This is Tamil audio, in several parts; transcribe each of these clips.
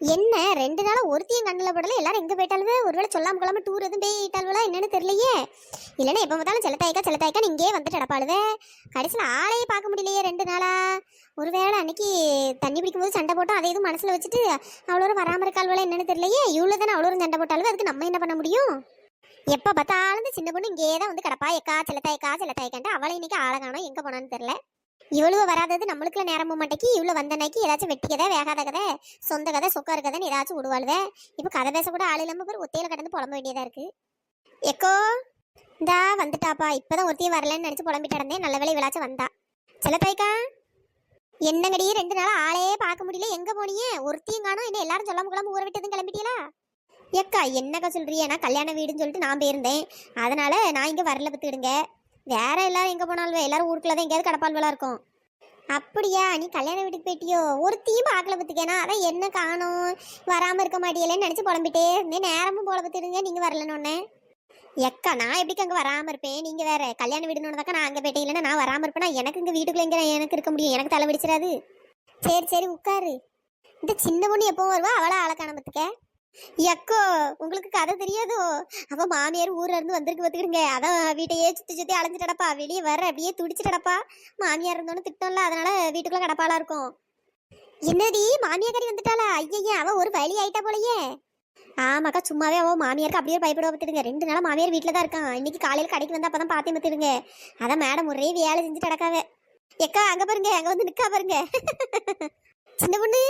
என்ன 2 நாளா ஒருத்தையும் கண்ணில் படல, எல்லாரும் எங்க போயிட்டாலுவே? ஒருவேளை சொல்லாம கொள்ளாம டூர் எதுவும் போயிட்டாலுவா என்னன்னு தெரியலையே. இல்லைன்னா எப்போ பார்த்தாலும் செல்லத்தாய்க்கா இங்கே வந்துட்டு அடப்பாளுவே. கடைசியில் ஆளையே பார்க்க முடியலையே 2 நாளா. ஒருவேளை அன்னைக்கு தண்ணி பிடிக்கும்போது சண்டை போட்டோம், அதை எதுவும் மனசுல வச்சுட்டு அவ்வளோ வராம இருக்காள்வளா என்னன்னு தெரியலையே. இவ்வளோ தானே அவ்வளோ சண்டை போட்டாலுவே, அதுக்கு நம்ம என்ன பண்ண முடியும்? எப்போ பார்த்தாலும் இந்த சின்ன பொண்ணு இங்கே தான் வந்து கிடப்பா. எக்கா செல்லத்தாய்க்கான்ட்டு அவளை இன்னைக்கு ஆளை காணோம், எங்க போனான்னு தெரியல. இவ்வளவு வராதது நம்மளுக்குள்ள நேரம் மாட்டேக்கு. இவ்வளவு வந்த அன்னைக்கு ஏதாச்சும் வெட்டி கதை, வேகாத கதை, சொந்த கதை, சொக்காரு கதைன்னு ஏதாச்சும் விடுவாளுவே. இப்போ கதை பேச கூட ஆள் இல்லாம பேர் ஒத்தையில கடந்து புலம்ப வேண்டியதா இருக்கு. எக்கோ இந்தா வந்துட்டாப்பா. இப்பதான் ஒருத்தையும் வரலன்னு நினைச்சு புலம்பிட்டு இருந்தேன். நல்ல வேலை விளாச்சும் வந்தா. செல்லத்தாய்க்கா என்னங்கடி 2 நாளா ஆளே பார்க்க முடியல, எங்க போனீங்க? ஒருத்தையும் காணோம். என்ன எல்லாரும் சொல்லாம குழம்பு ஊற விட்டதும் கிளம்பிட்டீங்களா? எக்கா என்னக்கா சொல்றியா? நான் கல்யாண வீடுன்னு சொல்லிட்டு நான் போயிருந்தேன், அதனால நான் இங்க வரல பத்துக்கிடுங்க. வேற எல்லாரும் எங்க போனாலும் எல்லாரும் ஊருக்குள்ள தான் எங்கேயாவது கடப்பால்வலா இருக்கும். அப்படியா? நீ கல்யாண வீட்டுக்கு போயிட்டியோ? ஒருத்தையும் பார்க்கல பத்துக்கேனா? அதான் என்ன காணும், வராம இருக்க மாட்டியலன்னு நினைச்சு புலம்பிட்டே இருந்தேன். நேரமும் போல பத்துடுங்க, நீங்க வரலன்னு. எக்கா நான் எப்படிக்கு அங்க வராம இருப்பேன்? நீங்க வேற கல்யாண வீடுன்னு நான் அங்க போயிட்டேன். இல்லைன்னா நான் வராம இருப்பேனா? எனக்கு இங்க வீட்டுக்குள்ள எங்க எனக்கு இருக்க முடியும்? எனக்கு தலை பிடிச்சிடாது. சரி சரி உட்காரு. இந்த சின்ன பொண்ணு எப்பவும் வருவா, அவளா ஆளை காணப்பத்துக்க. எக்கோ உங்களுக்கு கதை தெரியாதோ? அவ மாமியார் ஊர்ல இருந்து வந்திருக்கு பத்துக்கிடுங்க. அதான் வீட்டையே சுத்தி சுத்தி அலைஞ்சிட்டடப்பா. வெளியே வர அப்படியே துடிச்சிட்டடப்பா. மாமியார் இருந்தோன்னு திட்டம்ல, அதனால வீட்டுக்குள்ள கடப்பாளா இருக்கும். என்னடி மாமியாரி வந்துட்டாளா? ஐயா அவ ஒரு வழி ஆயிட்டா போலயே. ஆமாக்கா, சும்மாவே அவ மாமியாருக்கு அப்படியே பயப்படுவா பத்துடுங்க. 2 நாளா மாமியார் வீட்டுல தான் இருக்கான். இன்னைக்கு காலையில கடைக்கு வந்து அப்பதான் பார்த்தேன் பத்துடுங்க. அதான் மேடம் ஒரே வேலை செஞ்சுட்டு கிடக்காவ. எக்கா அங்க பாருங்க, அங்க வந்து நிக்கா பாருங்க. சின்ன பொண்ணு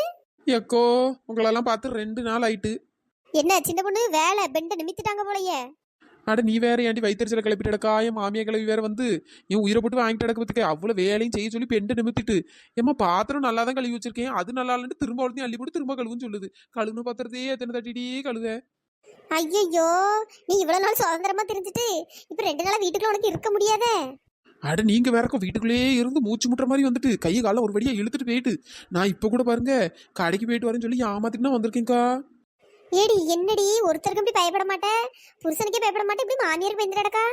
எக்கோ உங்களெல்லாம் பார்த்து 2 நாள் ஆயிட்டு. என்ன சின்ன பொண்ணு வேலை பெண்டை நிமித்திட்டாங்க போலயே. அட நீ வேற ஏன்டி வயிற்றுச்சல கிளப்பிட்டு கிடக்கா? என் மாமியா கிளவி வேற வந்து என் உயிரை போட்டு வாங்கிட்டு கிடக்க பத்துக்க. அவ்வளோ வேலையும் செய்ய சொல்லி பெண்டை நிமித்திட்டு, ஏமா பாத்திரம் நல்லா தான் கழுவி வச்சிருக்கேன், அது நல்லா இல்லைன்னு திரும்ப அவ்வளோத்தையும் அள்ளி போட்டு திரும்ப கழுவுன்னு சொல்லுது. கழுவுன பாத்திரத்தையே எத்தனை தட்டிட்டே கழுவ. ஐயோ நீ இவ்வளவு நாள் சுதந்திரமா தெரிஞ்சுட்டு இப்ப 2 நாளா வீட்டுக்குள்ள உனக்கு இருக்க முடியாதே. அட நீங்க வேறக்கும் வீட்டுக்குள்ளேயே இருந்து மூச்சு முட்டுற மாதிரி வந்துட்டு கையை காலம் ஒரு வழியா இழுத்துட்டு போயிட்டு, நான் இப்ப கூட பாருங்க கடைக்கு போயிட்டு வரேன்னு சொல்லி ஏமாத்திட்டு நான் வந்திருக்கேன்க்கா. ஏடி என்னடி ஒருத்தருக்கு இப்படி பயப்பட மாட்டேன், புருஷனுக்கே பயப்பட மாட்டேன், இப்படி மாமியாருக்கு பயந்துடக்கா?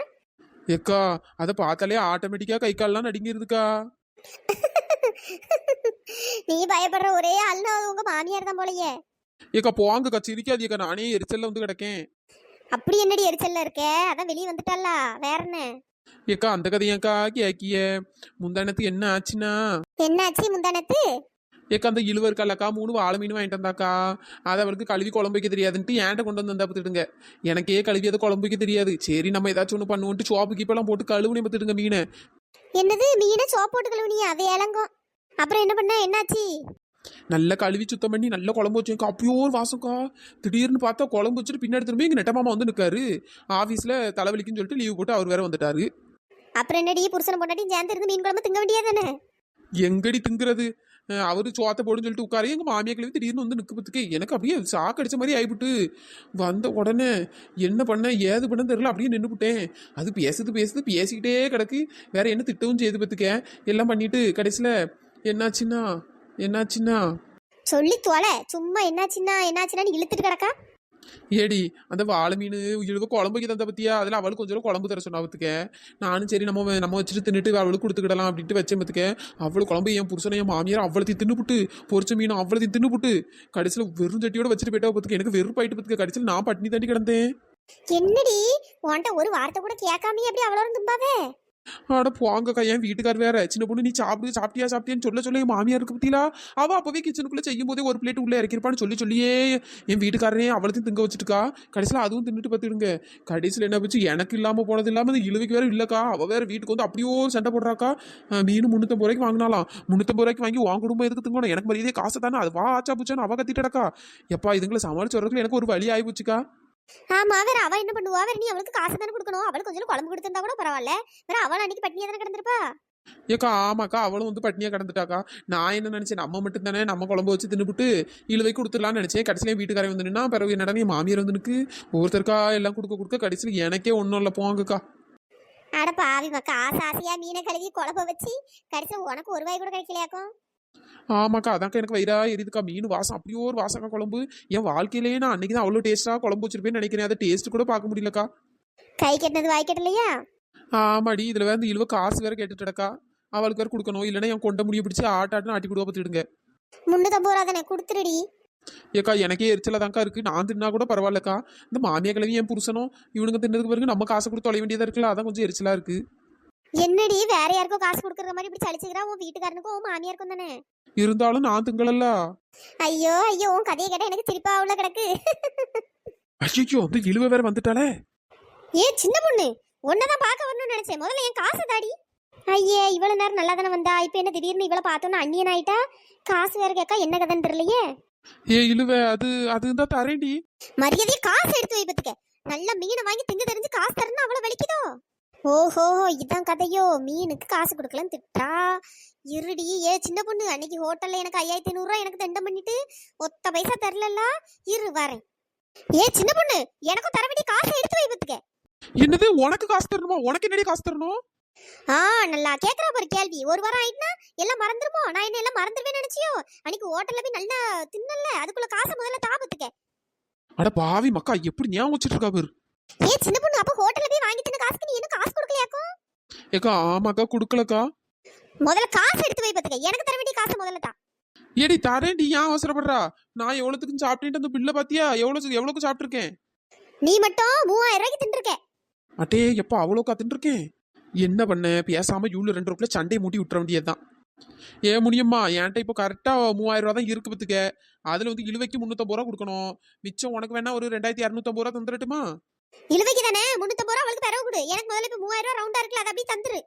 ஏக்கா அதை பார்த்தாலே ஆட்டோமேட்டிக்கா கை கால்லாம் நடுங்கிருதுக்கா. நீ பயப்படுற ஒரே ஆள்னா அது உங்க மாமியார் தான் போலயே. ஏக்கா போங்கக்கா, சிரிக்காதீக்கா, நானே எரிச்சல்ல வந்து கிடக்கேன். அப்படி என்னடி எரிச்சல்ல இருக்க? அதான் வெளியே வந்துட்டாளா, வேற என்ன? ஏக்கா அந்த கதையாக்கா கேக்கிய முந்தானத்துக்கு என்ன ஆச்சுன்னா, என்னாச்சு முந்தானத்து? ஏக்கா அந்த இழுவ இருக்கால்லக்கா 3 வாழை மீன் வாங்கிட்டு வந்தாக்கா. அதை அவளுக்கு கழுவி குழம்பு வைக்க தெரியாதுன்ட்டு ஏன்ட்ட கொண்டு வந்து வந்தா பார்த்துடுங்க. எனக்கே கழுவி அதை குழம்பு வைக்க தெரியாது. சரி நம்ம ஏதாச்சும் ஒன்று பண்ணுவோன்ட்டு சோப்பு கீப்பெல்லாம் போட்டு கழுவுனே பார்த்துடுங்க மீனை. என்னது மீனை சோப்பு போட்டு கழுவுனியா? அது இளங்கும். அப்புறம் என்ன பண்ண, என்னாச்சு? நல்லா கழுவி சுத்தம் பண்ணி நல்லா குழம்பு வச்சேக்கா. அப்பயோ ஒரு வாசம்க்கா. திடீர்னு பார்த்தா குழம்பு வச்சுட்டு பின்னாடி திரும்பி எங்கள் நெட்டமாமா வந்து நிற்காரு. ஆஃபீஸில் தலைவலிக்குன்னு சொல்லிட்டு லீவ் போட்டு அவர் வேற வந்துட்டாரு. அப்புறம் என்னடி புருஷனை பொண்டாட்டி சேர்ந்து இருந்து மீன் குழம்பு திங்க வேண்டியதானே? எங்கடி திங்குறது? அவரு சோத்தை போடுன்னு சொல்லிட்டு உட்காரு. எங்கள் மாமியா கிழவி திடீர்னு வந்து நிற்கப்பத்துக்கு எனக்கு அப்படியே சாக்கடிச்ச மாதிரி ஆயிப்புட்டு. வந்த உடனே என்ன பண்ண ஏது பண்ண தெரியல, அப்படியே நின்றுபிட்டேன். அது பேசிக்கிட்டே கிடக்கு. வேற என்ன திட்டவும் செய்து பத்துக்க. எல்லாம் பண்ணிட்டு கடைசியில் என்னாச்சுன்னா சொல்லி தொலை. சும்மா என்னாச்சுன்னா இழுத்துட்டு கிடக்கா. ஏடி அந்த வாழை மீன் இழுவ குழம்புக்கு தந்த பத்தியா, அதில் அவளுக்கு கொஞ்சம் குழம்பு தர சொன்னா பத்துக்க. நானும் சரி நம்ம வச்சுட்டு தின்னுட்டு அவளுக்கு கொடுத்துக்கிடலாம் அப்படின்ட்டு வச்சேன் பத்துக்க. அவ்வளோ குழம்பு என் புருஷனை என் மாமியார் அவ்வளோத்தையும் தின்னுபுட்டு, பொரிச்ச மீனும் அவ்வளோத்தையும் தின்னுபுட்டு கடைசியில் வெறும் சட்டியோட வச்சுட்டு போயிட்டா பத்துக்க. எனக்கு வெறுப்பாயிட்டு பத்துக்க. கடைசியில் நான் பட்டினி தாண்டி கிடந்தேன். என்னடி உன்ட்ட ஒரு வார்த்தை கூட கேட்காம அப்படி அவ்வளோ தும்பாவே? ஆட போங்கக்கா, என் வீட்டுக்கார் வேற சின்ன பொண்ணு நீ சாப்பிட்டியான்னு சொல்ல என் மாமியார் இருக்கு பத்தியா. அவ அப்பவே கிச்சனுக்குள்ள செய்யும் போதே ஒரு பிளேட் உள்ள இறக்கிருப்பான்னு சொல்லியே என் வீட்டுக்காரனே அவ்வளோத்தையும் திங்க வச்சுட்டுக்கா. கடைசியில் அதுவும் தின்னுட்டு பார்த்துடுங்க. கடைசியில் என்ன போச்சு, எனக்கு இல்லாம போனது இல்லாம அந்த இழுவைக்கு வேற இல்லக்கா. அவ வேற வீட்டுக்கு வந்து அப்படியோ சண்டை போடுறாக்கா. மீன் 350 ரூபாய்க்கு வாங்கினாலாம். 350 ரூபாய்க்கு வாங்கி உன் குடும்பம் எதுக்கு திங்கணும்? எனக்கு மரியாதையே காசு தானே, அது வா ஆச்சா பூச்சான்னு அவ கத்திட்டடக்கா. எப்பா இதுங்களை சமாளிச்சு வரதுல எனக்கு ஒரு வழி ஆகி போச்சுக்கா. ஆமா, வேற அவ என்ன பண்ணுவா? வேற நீ அவளுக்கு காசு தானே கொடுக்கணும். அவளுக்கு கொஞ்சம் குழம்பு கொடுத்திருந்தா கூட பரவாயில்ல. வேற அவள் அன்னைக்கு பட்னியா தானே கிடந்திருப்பா. ஏக்கா ஆமாக்கா, அவளும் வந்து பட்னியா கிடந்துட்டாக்கா. நான் என்ன நினைச்சேன், நம்ம மட்டும் தானே நம்ம குழம்பு வச்சு தின்னுபிட்டு இழுவை கொடுத்துடலான்னு நினைச்சேன். கடைசியில வீட்டுக்காரன் வந்து நின்னா, பிறகு என்னடா என் மாமியார் வந்து நிற்கு ஒவ்வொருத்தருக்கா எல்லாம் கொடுக்க கடைசியில் எனக்கே ஒன்றும் இல்லை போங்கக்கா. அட பாவி மக்கா, ஆசையா மீனை கழுவி குழம்ப வச்சு கடைசியில் உனக்கு ஒரு வாய் கூட கிடைக்கலையாக்கும். ஆமாக்கா அதாக்கா எனக்கு வயிறா எரியுதுக்கா. மீன் வாசம் அப்படியோ ஒரு வாசக்கா குழம்பு. என் வாழ்க்கையிலேயே நான் அன்னைக்கு தான் அவ்வளோ டேஸ்ட்டாக குழம்பு வச்சிருப்பேன்னு நினைக்கிறேன். அதை டேஸ்ட் கூட பார்க்க முடியலக்கா. கை கட்டினது வாய் கட்டலையா? ஆமாடி, இதில் வேற இழுவ காசு வேற கேட்டுட்டடக்கா. அவளுக்கு வேற கொடுக்கணும், இல்லைன்னா என் கொண்ட முடிய பிடிச்சி ஆட்டாட்டுன்னு ஆட்டி விடுவா பார்த்துடுங்க. 350 ரூபா தானே கொடுத்துருடி. ஏக்கா எனக்கே எரிச்சலா தான்க்கா இருக்கு. நான் தின்னா கூட பரவாயில்லக்கா. இந்த மாமியா கிழவி என் புருஷனும் இவனுங்க தின்னதுக்கு பிறகு நம்ம காசு கொடுத்து தொலை வேண்டியதா இருக்குல்ல, அதான் கொஞ்சம் எரிச்சலா இருக்கு. என்னடி வேற யாருக்கோ காசு கொடுக்குற மாதிரி இப்படி சலிச்சுக்கிறா? உன் வீட்டுக்காரனுக்கும் உன் மாமியாருக்கும் தானே. இருந்தாலும் நான் திங்களல்ல. ஐயோ ஐயோ, உன் கதையை கேட்டா எனக்கு சிரிப்பா உள்ள கிடக்கு. ஐயோ வந்து இழுவ வேற வந்துட்டாளே. ஏ சின்ன பொண்ணு, உன்னதான் பார்க்க வரணும்னு நினைச்சேன். முதல்ல என் காசு தாடி. ஐயே, இவ்வளவு நேரம் நல்லா தானே வந்தா, இப்ப என்ன திடீர்னு இவ்வளவு பார்த்தோன்னு அந்நியன் ஆயிட்டா? காசு வேற கேட்கா, என்ன கதைன்னு தெரியலையே. ஏ இழுவ, அது தான் தரேன்டி. மரியாதையை காசு எடுத்து வைப்பதுக்க. நல்ல மீனை வாங்கி திங்க தெரிஞ்சு காசு தரணும் அவ்வளவு வலிக்குதோ? ஓஹோ, இதான் கதையோ. மீனுக்கு காசு கொடுக்கலன்னு திட்டா. இருடி. ஏ சின்ன பொண்ணு, அன்னைக்கு ஹோட்டல்ல எனக்கு 5500 எனக்கு தண்டம் பண்ணிட்டு ஒத்த பைசா தரல. இரு வரேன். ஏ சின்ன பொண்ணு, எனக்கும் தர வேண்டிய காசை எடுத்து வைப்பதுக்க. என்னது உனக்கு காசு தரணுமா? உனக்கு என்னடி காசு தரணும்? நல்லா கேக்குறா ஒரு கேள்வி. ஒரு வாரம் ஆயிட்டுனா எல்லாம் மறந்துருமோ? நான் என்ன எல்லாம் மறந்துருவேன்னு நினைச்சியோ? அன்னைக்கு ஹோட்டல்ல போய் நல்லா தின்னல, அதுக்குள்ள காசை முதல்ல தாபத்துக்க. அட பாவி மக்கா, எப்படி ஞாபகம் வச்சிட்டு இருக்கா பாரு. ஏ சின்ன பொண்ணு, அப்ப ஹோட்டல்ல போய் வாங்கி தின்ன காசுக்கு நீ என்ன காசு கொடுக்கலையாக்கும்? ஏக்கா ஆமாக்கா, கொடுக்கலக்கா. முதல்ல காசு எடுத்து வைப்பதுக்க. எனக்கு தர வேண்டிய காசை முதல்ல தா. ஏடி தரேன்டி, ஏன் அவசரப்படுறா? நான் எவ்வளவுக்கு சாப்பிட்டேன்ட்டு அந்த பில்ல பாத்தியா? எவ்வளவுக்கு சாப்பிட்டுருக்கேன்? நீ மட்டும் 3000 ரூபாய்க்கு தின்றுக்க. அட்டே எப்ப அவ்வளோக்கா தின்றுருக்கேன்? என்ன பண்ண, பேசாம யூல 2 ரூபாய் சண்டையை மூட்டி விட்டுற வேண்டியதுதான். ஏன் முடியுமா? என்கிட்ட இப்போ கரெக்டா 3000 ரூபா தான் இருக்கு பத்துக்க. அதுல வந்து இழுவைக்கு 350 ரூபா கொடுக்கணும். மிச்சம் உனக்கு வேணா ஒரு 2250 ரூபா தந்துடட்டுமா? இழுவைக்கு தானே 350 ரூபா அவளுக்கு பிறகு கொடு. எனக்கு முதல்ல இப்ப 3000 ரூபா ரவுண்டா இருக்குல்ல, அதை அப்படியே தந்துரு.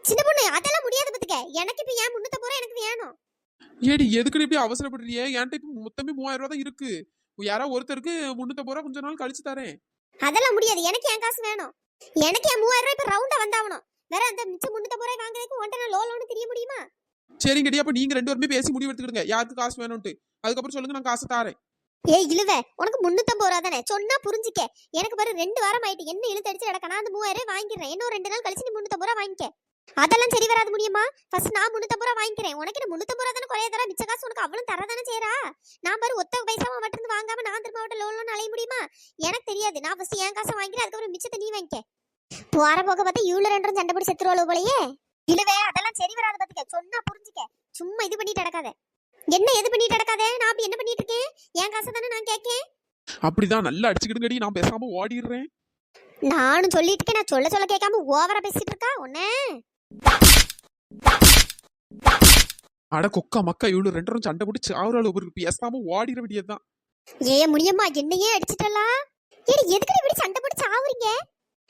சின்ன பொண்ணு, அதெல்லாம் முடியாது பத்துக்க. எனக்கு இப்ப ஏன் 350 ரூபா எனக்கு வேணும். ஏடி எதுக்கு இப்படி அவசரப்படுறியே? என்கிட்ட இப்போ மொத்தமே 3000 ரூபா தான் இருக்கு. யாரோ ஒருத்தருக்கு 350 ரூபா கொஞ்ச நாள் கழிச்சு தரேன். அதெல்லாம் முடியாது. எனக்கு என் காசு வேணும். எனக்கு என் 3000 ரூபாய் இப்ப ரவுண்டா வந்தாவணும். வேற அந்த மிச்சம் 350 ரூபாய் வாங்குறதுக்கு ஒன்றை நான் லோன்னு தெரிய முடியுமா? சரிங்கடி, அப்ப நீங்க 2 பேருமே பேசி முடிவு எடுத்துக்கிடுங்க யாருக்கு காசு வேணும்ட்டு. அதுக்கப்புறம் சொல்லுங்க, நான் காசு தாரேன். ஏய் இழுவ, உனக்கு 350 ரூபா தானே சொன்னா புரிஞ்சுக்க. எனக்கு பாரு 2 வாரம் ஆயிட்டு என்ன இழுத்து அடிச்சு நடக்கணும். அந்த 3000 ரூபாய் வாங்கிக்கிறேன். இன்னும் 2 நாள் கழிச்சு நீ 350 ரூபா வாங்கிக்க. அதெல்லாம் சரி வராது முடியுமா? ஃபர்ஸ்ட் நான் 350 ரூபா வாங்கிக்கிறேன். உனக்கு என்ன 350 ரூபா தானே குறைய தர, மிச்ச காசு உனக்கு அவளும் தரதானே செய்யறா. நான் பாரு ஒத்த பைசாவை மட்டும் வாங்காம நான் திரும்ப அவட்ட லோன் அலைய முடியுமா? எனக்கு தெரியாது. நான் ஃபர்ஸ்ட் என் காசை வாங்கிக்கிறேன், அதுக்கப்புறம் மிச்சத்தை நீ வாங்கிக்க. போற போக பார்த்தா இவ்வளோ 2 சண்டை போட்டு செத்துருவாளோ போலயே. இழுவே, அதெல்லாம் சரி வராது பாத்துக்க. சொன்னா புரிஞ்சுக்க. சும்மா இது பண்ணிட்டு நடக்காத. என்ன எது பண்ணிட்டு நடக்காத? நான் அப்படி என்ன பண்ணிட்டு இருக்கேன்? என் காசை தானே நான் கேட்கேன். அப்படிதான் நல்லா அடிச்சுக்கிடுங்கடி, நான் பேசாம ஓடிடுறேன். நானும் சொல்லிட்டு இருக்கேன். நான் சொல்ல கேட்காம ஓவரா பேசிட்டு இருக்கா உன்ன. அட கொக்கா மக்கா, இவ்வளவு 2 பேரும் சண்டை போட்டு சாவராளு ஒரு பேசாம ஓடிட வேண்டியதுதான். ஏ முடியம்மா, என்னையே அடிச்சிட்டலா. ஏடி எதுக்கு இப்படி சண்டை போட்டு சாவுறீங்க?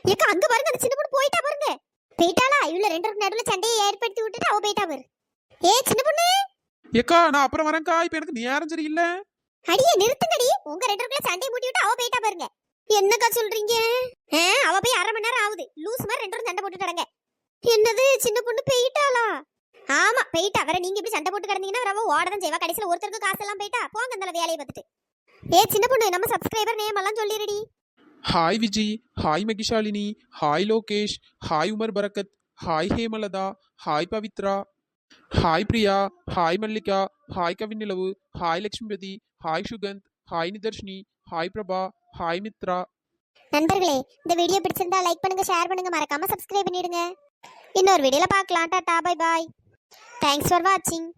ஏக்கா அங்க பாருங்க, அந்த சின்ன பொண்ணு போயிட்டா பாருங்க. போயிட்டாளா? இவ்வளவு 2 பேருக்கு நடுவுல சண்டையை ஏற்படுத்தி விட்டுட்டு அவ போயிட்டா பாரு. ஏ சின்ன பொண்ணு. ஏக்கா நான் அப்புறம் வரேன்க்கா, இப்ப எனக்கு நேரம் சரியில்லை. அடியே நிறுத்துங்கடி. உங்க 2 பேருக்குள்ள சண்டையை மூட்டி விட்டு அவ போயிட்டா பாருங்க. என்னக்கா சொல்றீங்க? அவ போய் 1/2 மணி நேரம் ஆகுது. லூஸ் மாதிரி 2 பேரும் சண்டை போட்டு கிடங்க. என்னது, சின்ன பொண்ணு போயிட்டாளா? ஆமா போயிட்டா. வேற நீங்க இப்படி சண்டை போட்டு கிடந்தீங்கன்னா அவ ஓடதான் செய்வா. கடைசியில ஒருத்தருக்கு காசு எல்லாம் போயிட்டா. போங்க அந்த வேலையை பார்த்துட்டு. ஏ சின்ன பொண்ணு, நம்ம சப்ஸ்கிரைபர் நேம் எல்லாம் சொல்லிடுடி. Hi Viji, hi Mahishalini, hi Lokesh, hi Umar Barakath, hi Hemalatha, hi Pavithra, hi Priya, hi Mallika, hi Kavinilavu, hi Lakshmipathi, hi Suganth, hi Nidharshini, hi Prabha, hi Mithra. நண்பர்களே, இந்த வீடியோ பிடிச்சிருந்தா லைக் பண்ணுங்க, ஷேர் பண்ணுங்க, மறக்காம சப்ஸ்கிரைப் பண்ணிடுங்க. இன்னொரு வீடியோல பார்க்கலாம். Tata bye bye. Thanks for வாட்சிங்.